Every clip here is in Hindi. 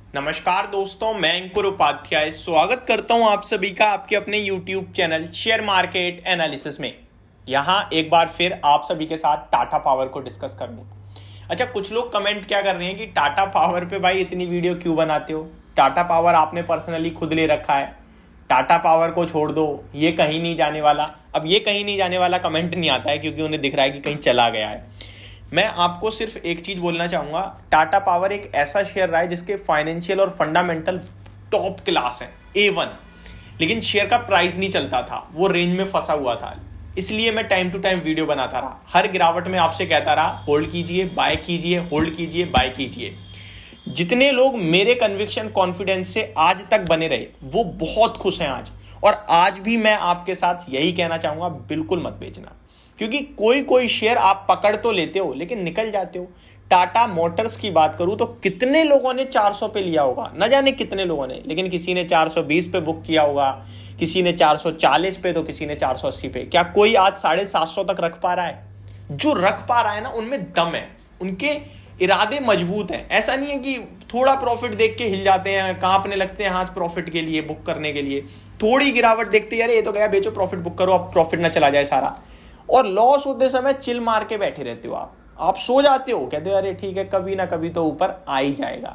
नमस्कार दोस्तों, मैं अंकुर उपाध्याय स्वागत करता हूं आप सभी का आपके अपने YouTube channel share market analysis में। यहां एक बार फिर आप सभी के साथ टाटा पावर को डिस्कस कर लूं। अच्छा, कुछ लोग कमेंट क्या कर रहे हैं कि टाटा पावर पे भाई इतनी वीडियो क्यों बनाते हो? टाटा पावर आपने पर्सनली खुद ले रखा है, टाटा पावर को छोड़ दो, ये कहीं नहीं जाने वाला। अब ये कहीं नहीं जाने वाला कमेंट नहीं आता है क्योंकि उन्हें दिख रहा है कि कहीं चला गया है। मैं आपको सिर्फ एक चीज बोलना चाहूंगा, टाटा पावर एक ऐसा शेयर रहा है जिसके फाइनेंशियल और फंडामेंटल टॉप क्लास है, A1, लेकिन शेयर का प्राइस नहीं चलता था, वो रेंज में फंसा हुआ था। इसलिए मैं टाइम टू टाइम वीडियो बनाता रहा, हर गिरावट में आपसे कहता रहा होल्ड कीजिए, बाय कीजिए, होल्ड कीजिए, बाय कीजिए। जितने लोग मेरे कन्विक्शन कॉन्फिडेंस से आज तक बने रहे वो बहुत खुश हैं आज, और आज भी मैं आपके साथ यही कहना चाहूंगा, बिल्कुल मत बेचना। क्योंकि कोई कोई शेयर आप पकड़ तो लेते हो लेकिन निकल जाते हो। टाटा मोटर्स की बात करूं तो कितने लोगों ने 400 पे लिया होगा, न जाने कितने लोगों ने, लेकिन किसी ने 420 पे बुक किया होगा, किसी ने 440 पे, तो किसी ने 480 पे। क्या कोई आज 750 तक रख पा रहा है? जो रख पा रहा है ना, उनमें दम है, उनके इरादे मजबूत हैं। ऐसा नहीं है कि थोड़ा प्रॉफिट देख के हिल जाते हैं, कांपने लगते हैं हाथ प्रॉफिट के लिए, बुक करने के लिए। थोड़ी गिरावट देखते हैं, अरे ये तो गया, बेचो, प्रॉफिट बुक करो, अब प्रॉफिट ना चला जाए सारा। और लॉस होते समय चिल मार के बैठे रहते हो, आप सो जाते हो, कहते हो अरे ठीक है, कभी ना कभी तो ऊपर आ ही जाएगा।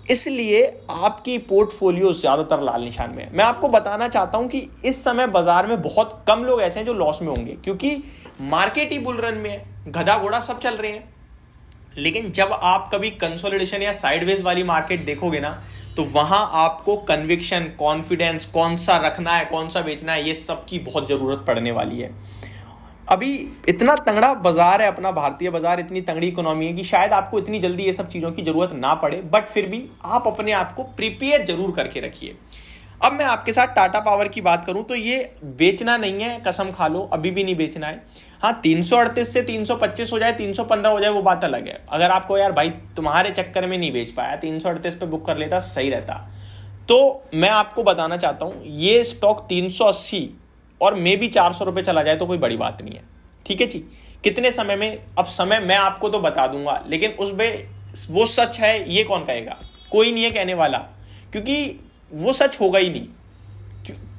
इसलिए आपकी पोर्टफोलियो ज्यादातर लाल निशान में है। मैं आपको बताना चाहता हूं कि इस समय बाजार में बहुत कम लोग ऐसे हैं जो लॉस में होंगे, क्योंकि मार्केट ही बुल रन में है, गधा घोड़ा सब चल रहे हैं। लेकिन जब आप कभी कंसोलिडेशन या साइडवेज वाली मार्केट देखोगे ना, तो वहां आपको कन्विक्शन, कॉन्फिडेंस, कौन सा रखना है, कौन सा बेचना है, ये सब की बहुत जरूरत पड़ने वाली है। अभी इतना तगड़ा बाजार है अपना भारतीय बाजार, इतनी तगड़ी इकोनॉमी है कि शायद आपको इतनी जल्दी ये सब चीजों की जरूरत ना पड़े, बट फिर भी आप अपने आप को प्रिपेयर जरूर करके रखिए। अब मैं आपके साथ टाटा पावर की बात करूं तो ये बेचना नहीं है, कसम खा लो, अभी भी नहीं बेचना है। हाँ, 338 से 325 हो जाए, 315 हो जाए, वो बात अलग है। अगर आपको यार भाई तुम्हारे चक्कर में नहीं बेच पाया, 338 पे बुक कर लेता, सही रहता। तो मैं आपको बताना चाहता हूं, ये स्टॉक 380 और मे भी 400 रुपए चला जाए तो कोई बड़ी बात नहीं है, ठीक है जी। कितने समय में? अब समय मैं आपको तो बता दूंगा, लेकिन उसमें वो सच है ये कौन कहेगा? कोई नहीं है कहने वाला, क्योंकि वो सच होगा ही नहीं।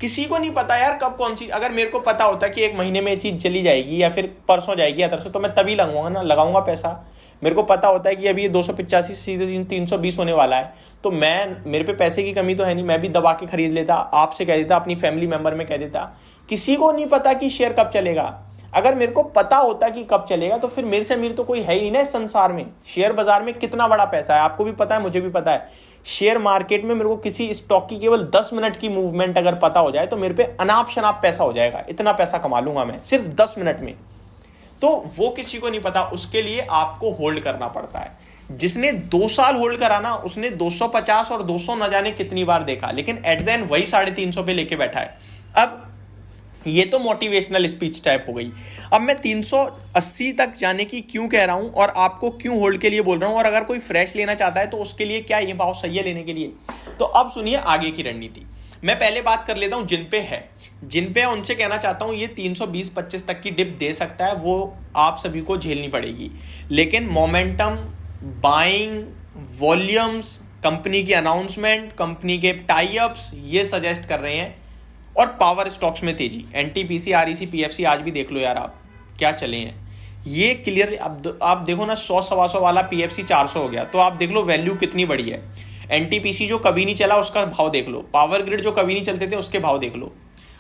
किसी को नहीं पता यार कब कौन सी। अगर मेरे को पता होता कि एक महीने में ये चीज चली जाएगी या फिर परसों जाएगी या तरसों, तो मैं तभी लगाऊंगा पैसा। मेरे को पता होता है कि अभी ये 285 सीधे 320 होने वाला है, तो मेरे पे पैसे की कमी तो है नहीं, मैं भी दबा के खरीद लेता, आपसे कह देता, अपनी फैमिली मेंबर में कह देता। किसी को नहीं पता कि शेयर कब चलेगा। अगर मेरे को पता होता कि कब चलेगा तो फिर मेरे से अमीर तो कोई है ही ना इस संसार में। शेयर बाजार में कितना बड़ा पैसा है, आपको भी पता है, मुझे भी पता है। शेयर मार्केट में मेरे को किसी स्टॉक की केवल 10 मिनट की मूवमेंट अगर पता हो जाए तो मेरे पे अनाप शनाप पैसा हो जाएगा। इतना पैसा कमा लूंगा मैं सिर्फ 10 मिनट में। तो वो किसी को नहीं पता, उसके लिए आपको होल्ड करना पड़ता है। जिसने 2 साल होल्ड करा ना, उसने 250 और 200 न जाने कितनी बार देखा, लेकिन एट द एंड वही 350 पे लेके बैठा है। अब ये तो मोटिवेशनल स्पीच टाइप हो गई। अब मैं 380 तक जाने की क्यों कह रहा हूं और आपको क्यों होल्ड के लिए बोल रहा हूं, और अगर कोई फ्रेश लेना चाहता है तो उसके लिए क्या ये भाव सही है लेने के लिए? तो अब सुनिए आगे की रणनीति। मैं पहले बात कर लेता हूं जिन पे है उनसे कहना चाहता हूं, ये 320-25 तक की डिप दे सकता है, वो आप सभी को झेलनी पड़ेगी। लेकिन मोमेंटम, बाइंग, वॉल्यूम्स, कंपनी की अनाउंसमेंट, कंपनी के टाई अप्स, ये सजेस्ट कर रहे हैं। और पावर स्टॉक्स में तेजी, एनटीपीसी, आरईसी, पीएफसी आज भी देख लो यार आप क्या चले हैं। ये क्लियर आप देखो ना, 100-125 वाला पीएफसी 400 हो गया, तो आप देख लो वैल्यू कितनी बड़ी है। एनटीपीसी जो कभी नहीं चला उसका भाव देख लो, पावर ग्रिड जो कभी नहीं चलते थे उसके भाव देख लो।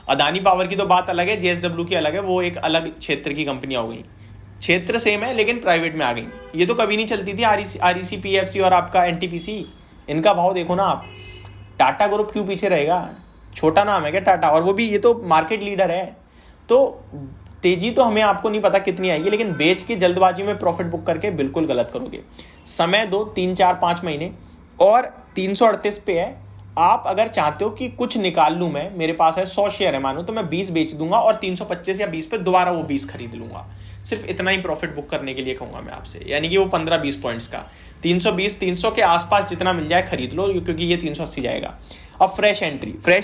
अदानी पावर की तो बात अलग है, जेएसडब्ल्यू की अलग है, वो एक अलग क्षेत्र की कंपनियां हो गई। क्षेत्र सेम है लेकिन प्राइवेट में आ गई। ये तो कभी नहीं चलती थी, आरईसी, पीएफसी और आपका एनटीपीसी। इनका भाव देखो ना आप। टाटा ग्रुप क्यों पीछे रहेगा? छोटा नाम है क्या टाटा? और वो भी ये तो मार्केट लीडर है। तो तेजी तो हमें आपको नहीं पता कितनी आएगी, लेकिन बेच के जल्दबाजी में प्रॉफिट बुक करके बिल्कुल गलत करोगे। समय दो 3-4-5 महीने, और 338 पे है। आप अगर चाहते हो कि कुछ निकाल लूं मैं, मेरे पास है 100 शेयर है मानो, तो मैं 20 बेच दूंगा और 325 या 20 पे दोबारा वो 20 खरीद लूंगा। सिर्फ इतना ही प्रॉफिट बुक करने के लिए कहूंगा मैं आपसे, यानी कि वो 15-20 पॉइंट्स का 320, 300 के आसपास जितना मिल जाए खरीद लो, क्योंकि ये 380 जाएगा। अब फ्रेश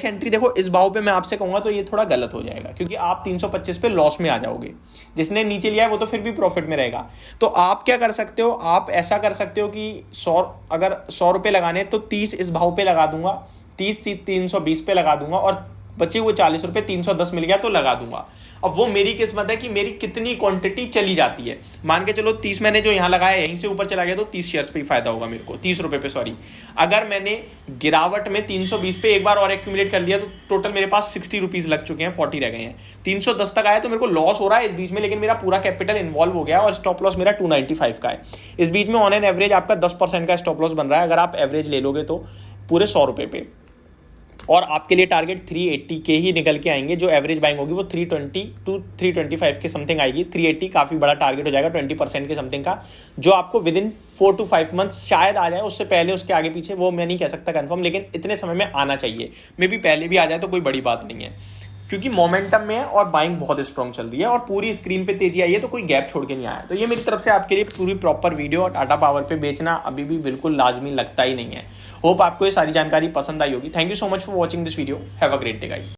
एंट्री देखो इस भाव पे मैं आपसे कहूंगा तो ये थोड़ा गलत हो जाएगा, क्योंकि आप 325 पे लॉस में आ जाओगे। जिसने नीचे लिया है वो तो फिर भी प्रॉफिट में रहेगा। तो आप क्या कर सकते हो, आप ऐसा कर सकते हो कि अगर 100 रुपए लगाने तो 30 इस भाव पे लगा दूंगा, 30 320 पे लगा दूंगा, और बचे हुए 40 रुपए 310 मिल गया तो लगा दूंगा। अब वो मेरी किस्मत है कि मेरी कितनी क्वांटिटी चली जाती है। मान के चलो 30 मैंने जो यहां लगाया यहीं से ऊपर चला गया तो 30 शेयर्स पे ही फायदा होगा मेरे को, 30 रुपए पे सॉरी। अगर मैंने गिरावट में 320 पे एक बार और एक्यूमुलेट कर लिया तो टोटल मेरे पास 60 रुपीज लग चुके हैं, 40 रह गए हैं। 310 तक आया तो मेरे को लॉस हो रहा है इस बीच में, लेकिन मेरा पूरा कैपिटल इन्वॉल्व हो गया और स्टॉप लॉस मेरा 295 का है। इस बीच में ऑन एन एवरेज आपका 10% का स्टॉप लॉस बन रहा है अगर आप एवरेज ले लोगे तो पूरे 100 रुपए पे। और आपके लिए टारगेट 380 के ही निकल के आएंगे। जो एवरेज बाइंग होगी वो 320 टू 325 के समथिंग आएगी। 380 काफी बड़ा टारगेट हो जाएगा 20% के समथिंग का, जो आपको विद इन 4 to 5 मंथ्स शायद आ जाए। उससे पहले उसके आगे पीछे वो मैं नहीं कह सकता कंफर्म, लेकिन इतने समय में आना चाहिए। मे बी पहले भी आ जाए तो कोई बड़ी बात नहीं है, क्योंकि मोमेंटम में है और बाइंग बहुत स्ट्रॉन्ग चल रही है और पूरी स्क्रीन पे तेजी आई है, तो कोई गैप छोड़ के नहीं आया। तो ये मेरी तरफ से आपके लिए पूरी प्रॉपर वीडियो। और टाटा पावर पे बेचना अभी भी बिल्कुल लाजमी लगता ही नहीं है। होप आपको ये सारी जानकारी पसंद आई होगी। Thank you so much for watching this video. Have a great day guys.